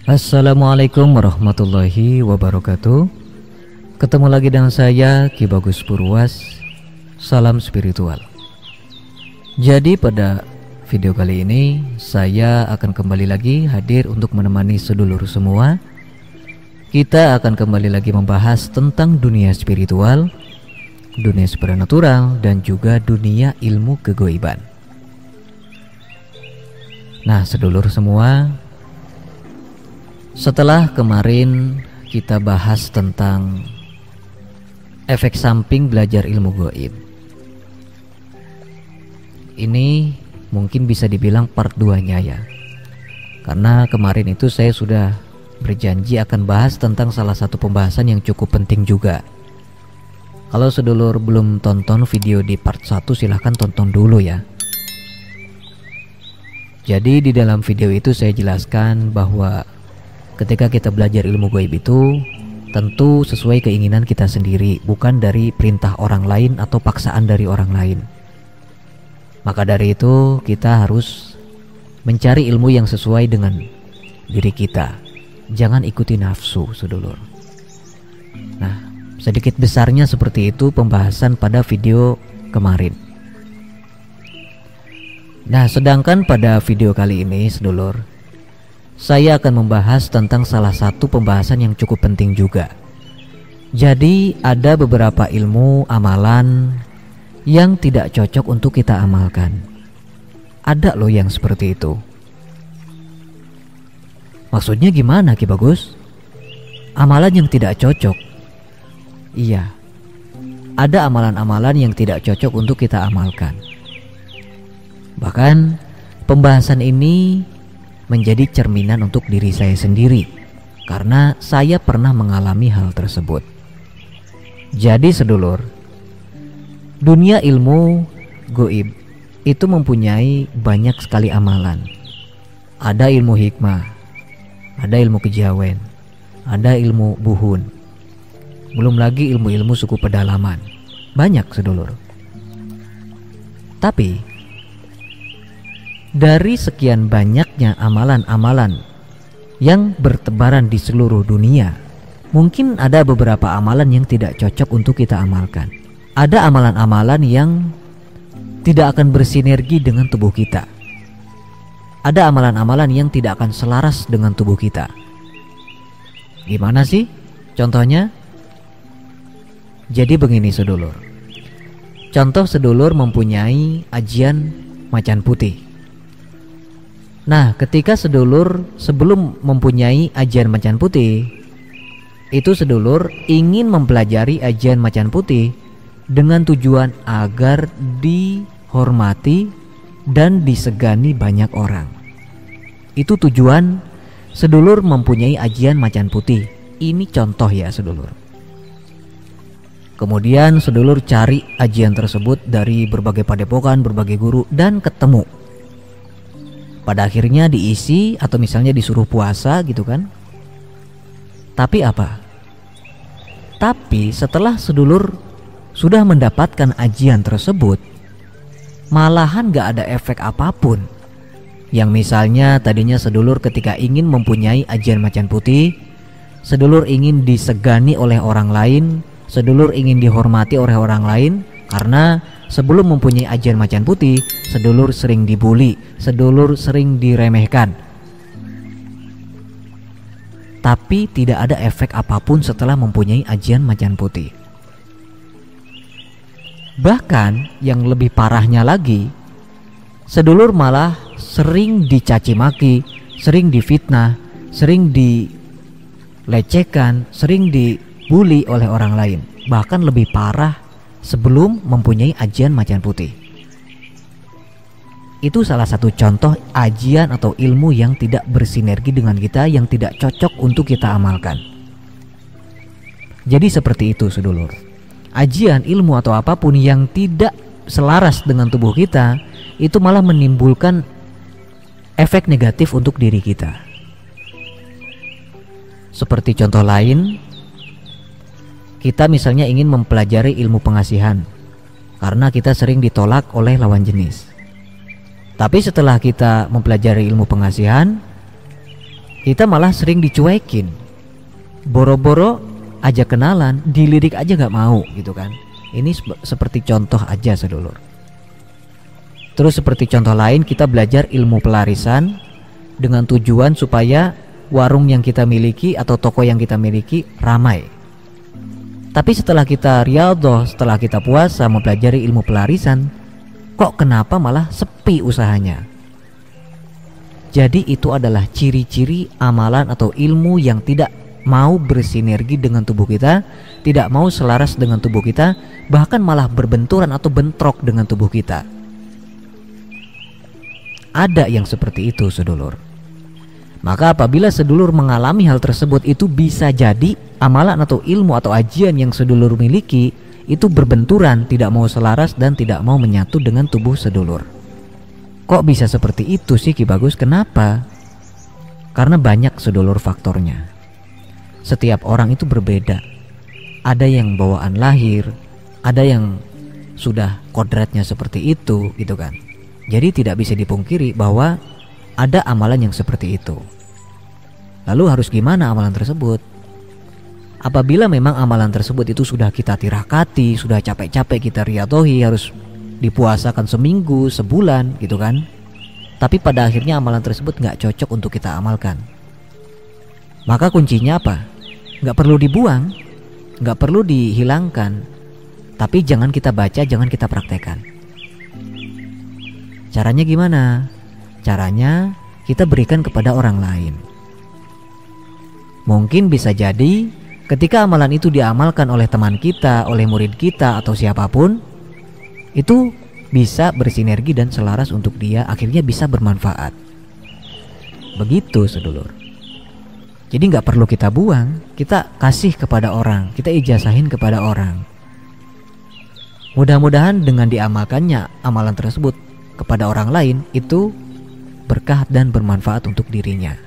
Assalamualaikum warahmatullahi wabarakatuh. Ketemu lagi dengan saya Ki Bagus Purwas. Salam spiritual. Jadi pada video kali ini saya akan kembali lagi hadir untuk menemani sedulur semua. Kita akan kembali lagi membahas tentang dunia spiritual, dunia supranatural, dan juga dunia ilmu kegoiban. Nah sedulur semua, setelah kemarin kita bahas tentang efek samping belajar ilmu gaib, ini mungkin bisa dibilang part 2-nya ya. Karena kemarin itu saya sudah berjanji akan bahas tentang salah satu pembahasan yang cukup penting juga. Kalau sedulur belum tonton video di part 1, silahkan tonton dulu ya. Jadi di dalam video itu saya jelaskan bahwa ketika kita belajar ilmu gaib itu tentu sesuai keinginan kita sendiri, bukan dari perintah orang lain atau paksaan dari orang lain. Maka dari itu kita harus mencari ilmu yang sesuai dengan diri kita. Jangan ikuti nafsu, sedulur. Nah, sedikit besarnya seperti itu pembahasan pada video kemarin. Nah, sedangkan pada video kali ini, sedulur, saya akan membahas tentang salah satu pembahasan yang cukup penting juga. Jadi ada beberapa ilmu amalan yang tidak cocok untuk kita amalkan. Ada loh yang seperti itu. Maksudnya gimana Ki Bagus? Amalan yang tidak cocok? Iya, ada amalan-amalan yang tidak cocok untuk kita amalkan. Bahkan pembahasan ini menjadi cerminan untuk diri saya sendiri, karena saya pernah mengalami hal tersebut. Jadi sedulur, dunia ilmu gaib itu mempunyai banyak sekali amalan. Ada ilmu hikmah, ada ilmu kejawen, ada ilmu buhun, belum lagi ilmu-ilmu suku pedalaman. Banyak sedulur. Tapi dari sekian banyaknya amalan-amalan yang bertebaran di seluruh dunia, mungkin ada beberapa amalan yang tidak cocok untuk kita amalkan. Ada amalan-amalan yang tidak akan bersinergi dengan tubuh kita. Ada amalan-amalan yang tidak akan selaras dengan tubuh kita. Gimana sih contohnya? Jadi begini sedulur. Contoh sedulur mempunyai ajian macan putih. Nah, ketika sedulur sebelum mempunyai ajian macan putih, itu sedulur ingin mempelajari ajian macan putih dengan tujuan agar dihormati dan disegani banyak orang. Itu tujuan sedulur mempunyai ajian macan putih. Ini contoh ya sedulur. Kemudian sedulur cari ajian tersebut dari berbagai padepokan, berbagai guru, dan ketemu. Pada akhirnya diisi atau misalnya disuruh puasa gitu kan. Tapi apa? Tapi setelah sedulur sudah mendapatkan ajian tersebut, malahan gak ada efek apapun. Yang misalnya tadinya sedulur ketika ingin mempunyai ajian macan putih, sedulur ingin disegani oleh orang lain, sedulur ingin dihormati oleh orang lain. Karena sebelum mempunyai ajian macan putih, sedulur sering dibully, sedulur sering diremehkan. Tapi tidak ada efek apapun setelah mempunyai ajian macan putih. Bahkan yang lebih parahnya lagi, sedulur malah sering dicaci maki, sering difitnah, sering dilecehkan, sering dibully oleh orang lain. Bahkan lebih parah sebelum mempunyai ajian macan putih. Itu salah satu contoh ajian atau ilmu yang tidak bersinergi dengan kita, yang tidak cocok untuk kita amalkan. Jadi seperti itu sedulur. Ajian, ilmu atau apapun yang tidak selaras dengan tubuh kita, itu malah menimbulkan efek negatif untuk diri kita. Seperti contoh lain, kita misalnya ingin mempelajari ilmu pengasihan karena kita sering ditolak oleh lawan jenis. Tapi setelah kita mempelajari ilmu pengasihan, kita malah sering dicuekin. Boro-boro aja kenalan, dilirik aja gak mau gitu kan. Ini seperti contoh aja sedulur. Terus seperti contoh lain, kita belajar ilmu pelarisan dengan tujuan supaya warung yang kita miliki atau toko yang kita miliki ramai. Tapi setelah kita riyadhah, setelah kita puasa mempelajari ilmu pelarisan, kok kenapa malah sepi usahanya? Jadi itu adalah ciri-ciri amalan atau ilmu yang tidak mau bersinergi dengan tubuh kita, tidak mau selaras dengan tubuh kita, bahkan malah berbenturan atau bentrok dengan tubuh kita. Ada yang seperti itu sedulur. Maka apabila sedulur mengalami hal tersebut, itu bisa jadi amalan atau ilmu atau ajian yang sedulur miliki itu berbenturan, tidak mau selaras dan tidak mau menyatu dengan tubuh sedulur. Kok bisa seperti itu sih Ki Bagus? Kenapa? Karena banyak sedulur faktornya. Setiap orang itu berbeda. Ada yang bawaan lahir, ada yang sudah kodratnya seperti itu gitu kan. Jadi tidak bisa dipungkiri bahwa ada amalan yang seperti itu. Lalu harus gimana amalan tersebut? Apabila memang amalan tersebut itu sudah kita tirakati, sudah capek-capek kita riyadhahi, harus dipuasakan seminggu, sebulan gitu kan, tapi pada akhirnya amalan tersebut gak cocok untuk kita amalkan, maka kuncinya apa? Gak perlu dibuang, gak perlu dihilangkan, tapi jangan kita baca, jangan kita praktekkan. Caranya gimana? Caranya kita berikan kepada orang lain. Mungkin bisa jadi ketika amalan itu diamalkan oleh teman kita, oleh murid kita atau siapapun, itu bisa bersinergi dan selaras untuk dia, akhirnya bisa bermanfaat. Begitu sedulur. Jadi gak perlu kita buang, kita kasih kepada orang, kita ijazahin kepada orang. Mudah-mudahan dengan diamalkannya amalan tersebut kepada orang lain, itu berkah dan bermanfaat untuk dirinya.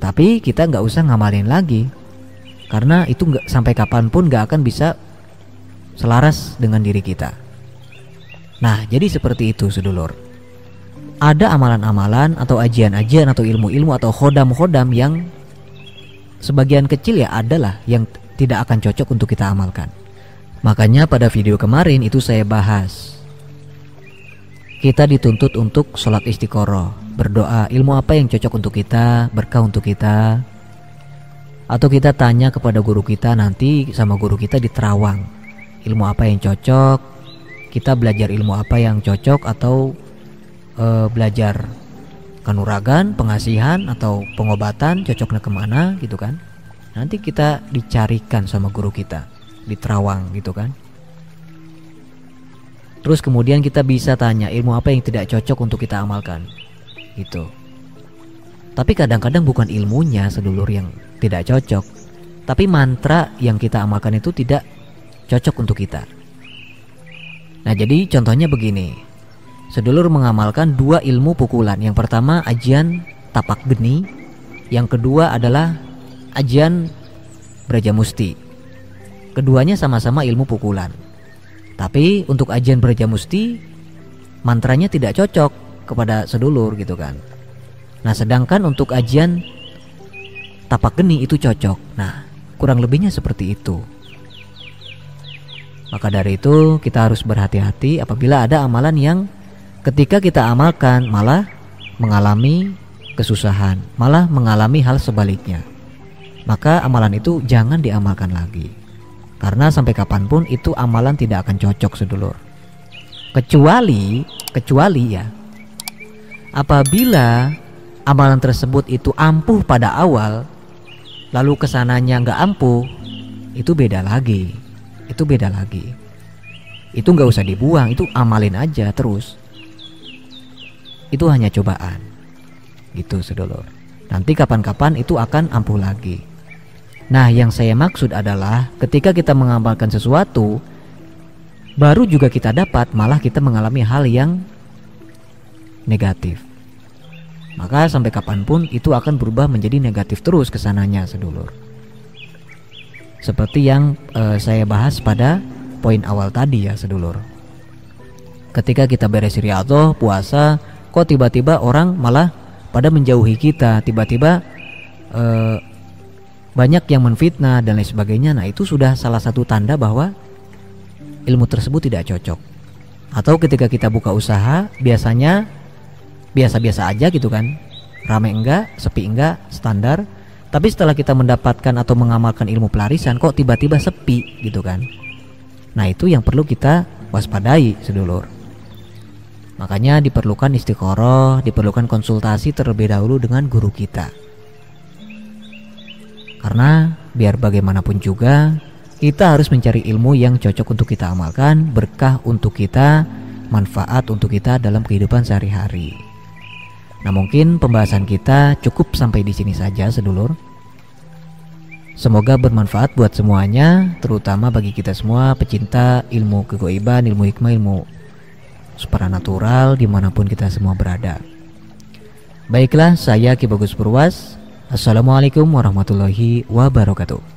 Tapi kita gak usah ngamalin lagi, karena itu sampai kapanpun gak akan bisa selaras dengan diri kita. Nah, jadi seperti itu sedulur. Ada amalan-amalan atau ajian-ajian atau ilmu-ilmu atau khodam-khodam yang sebagian kecil ya adalah yang tidak akan cocok untuk kita amalkan. Makanya pada video kemarin itu saya bahas, kita dituntut untuk sholat istiqoroh, berdoa ilmu apa yang cocok untuk kita, berkah untuk kita. Atau kita tanya kepada guru kita, nanti sama guru kita di Terawang, ilmu apa yang cocok, kita belajar ilmu apa yang cocok, atau belajar kanuragan, pengasihan, atau pengobatan, cocoknya kemana gitu kan. Nanti kita dicarikan sama guru kita di Terawang gitu kan. Terus kemudian kita bisa tanya ilmu apa yang tidak cocok untuk kita amalkan gitu. Tapi kadang-kadang bukan ilmunya sedulur yang tidak cocok, tapi mantra yang kita amalkan itu tidak cocok untuk kita. Nah, jadi contohnya begini. Sedulur mengamalkan dua ilmu pukulan. Yang pertama ajian tapak geni, yang kedua adalah ajian brajamusti. Keduanya sama-sama ilmu pukulan. Tapi untuk ajian brajamusti mantranya tidak cocok kepada sedulur gitu kan. Nah, sedangkan untuk ajian tapak geni itu cocok. Nah, kurang lebihnya seperti itu. Maka dari itu kita harus berhati-hati apabila ada amalan yang ketika kita amalkan malah mengalami kesusahan, malah mengalami hal sebaliknya. Maka amalan itu jangan diamalkan lagi. Karena sampai kapanpun itu amalan tidak akan cocok sedulur. Kecuali ya, apabila amalan tersebut itu ampuh pada awal, lalu kesananya nggak ampuh, itu beda lagi. Itu beda lagi. Itu nggak usah dibuang, itu amalin aja terus. Itu hanya cobaan. Gitu sedulur. Nanti kapan-kapan itu akan ampuh lagi. Nah, yang saya maksud adalah ketika kita mengamalkan sesuatu, baru juga kita dapat, malah kita mengalami hal yang negatif. Maka sampai kapanpun itu akan berubah menjadi negatif terus kesananya sedulur. Seperti yang saya bahas pada poin awal tadi ya sedulur. Ketika kita beres riyadhah, puasa, kok tiba-tiba orang malah pada menjauhi kita, tiba-tiba banyak yang menfitnah dan lain sebagainya. Nah, itu sudah salah satu tanda bahwa ilmu tersebut tidak cocok. Atau ketika kita buka usaha, biasanya biasa-biasa aja gitu kan, rame enggak, sepi enggak, standar. Tapi setelah kita mendapatkan atau mengamalkan ilmu pelarisan, kok tiba-tiba sepi gitu kan. Nah, itu yang perlu kita waspadai sedulur. Makanya diperlukan istiqoroh, diperlukan konsultasi terlebih dahulu dengan guru kita. Karena biar bagaimanapun juga, kita harus mencari ilmu yang cocok untuk kita amalkan, berkah untuk kita, manfaat untuk kita dalam kehidupan sehari-hari. Nah, mungkin pembahasan kita cukup sampai di sini saja sedulur. Semoga bermanfaat buat semuanya, terutama bagi kita semua pecinta ilmu kegoiban, ilmu hikmah, ilmu supranatural dimanapun kita semua berada. Baiklah, saya Ki Bagus Purwas. Assalamualaikum warahmatullahi wabarakatuh.